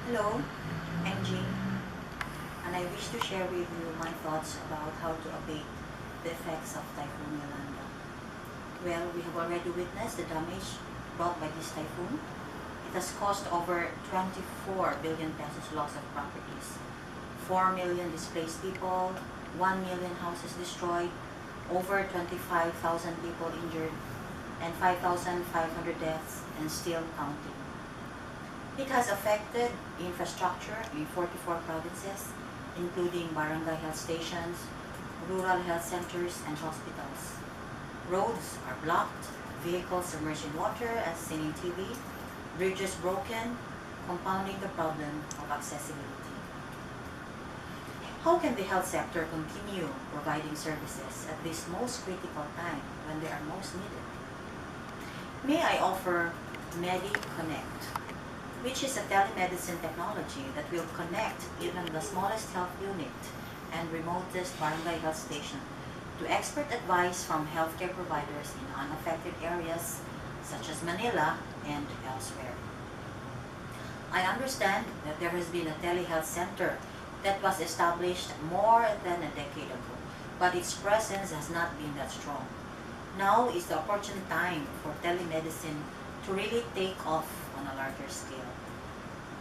Hello, I'm Jean, and I wish to share with you my thoughts about how to abate the effects of Typhoon Yolanda. Well, we have already witnessed the damage brought by this typhoon. It has caused over 24 billion pesos loss of properties, 4 million displaced people, 1 million houses destroyed, over 25,000 people injured, and 5,500 deaths, and still counting. It has affected infrastructure in 44 provinces, including barangay health stations, rural health centers, and hospitals. Roads are blocked, vehicles submerged in water as seen in TV, bridges broken, compounding the problem of accessibility. How can the health sector continue providing services at this most critical time when they are most needed? May I offer MEDICONNECT, which is a telemedicine technology that will connect even the smallest health unit and remotest barangay health station to expert advice from healthcare providers in unaffected areas such as Manila and elsewhere. I understand that there has been a telehealth center that was established more than a decade ago, but its presence has not been that strong. Now is the opportune time for telemedicine to really take off on a larger scale.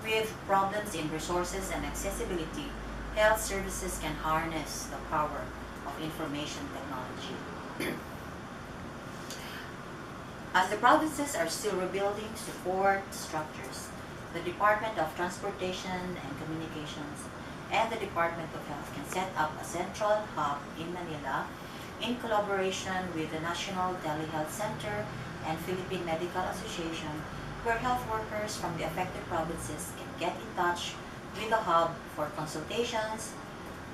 With problems in resources and accessibility, health services can harness the power of information technology. As the provinces are still rebuilding support structures, the Department of Transportation and Communications and the Department of Health can set up a central hub in Manila in collaboration with the National Telehealth Center and Philippine Medical Association, where health workers from the affected provinces can get in touch with the hub for consultations,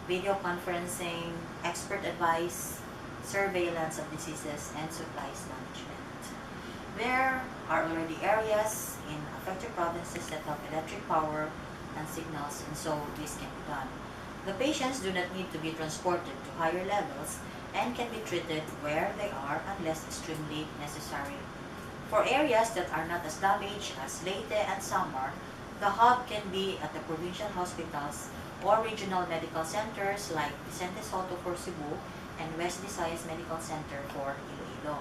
video conferencing, expert advice, surveillance of diseases, and supplies management. There are already areas in affected provinces that have electric power and signals, and so this can be done. The patients do not need to be transported to higher levels and can be treated where they are unless extremely necessary. For areas that are not as damaged as Leyte and Samar, the hub can be at the provincial hospitals or regional medical centers like Vicente Soto for Cebu and West Visayas Medical Center for Iloilo.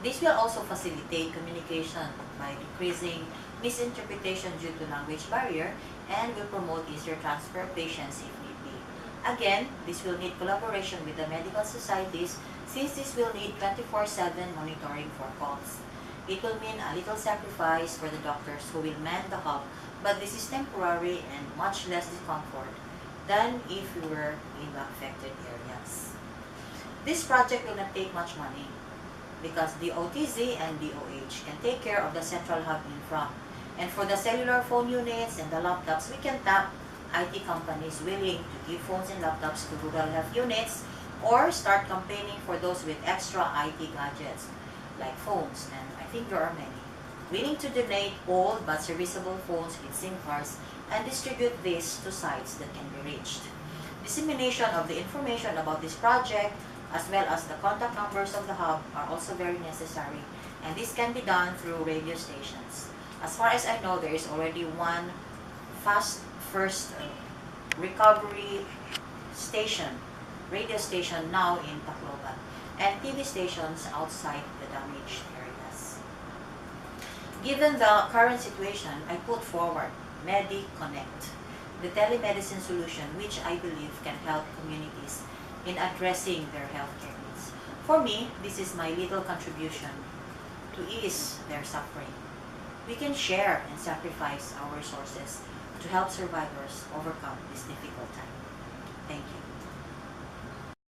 This will also facilitate communication by decreasing misinterpretation due to language barrier and will promote easier transfer of patients if need be. Again, this will need collaboration with the medical societies since this will need 24/7 monitoring for calls. It will mean a little sacrifice for the doctors who will man the hub, but this is temporary and much less discomfort than if we were in the affected areas. This project will not take much money because the OTZ and DOH can take care of the central hub infra. And for the cellular phone units and the laptops, we can tap IT companies willing to give phones and laptops to rural health units or start campaigning for those with extra IT gadgets like phones, and I think there are many, willing to donate old but serviceable phones with SIM cards and distribute this to sites that can be reached. Dissemination of the information about this project as well as the contact numbers of the hub are also very necessary, and this can be done through radio stations. As far as I know, there is already one fast first recovery station, radio station now in Tacloban, and TV stations outside the damaged areas. Given the current situation, I put forward MEDICONNECT, the telemedicine solution which I believe can help communities in addressing their healthcare needs. For me, this is my little contribution to ease their suffering. We can share and sacrifice our resources to help survivors overcome this difficult time. Thank you.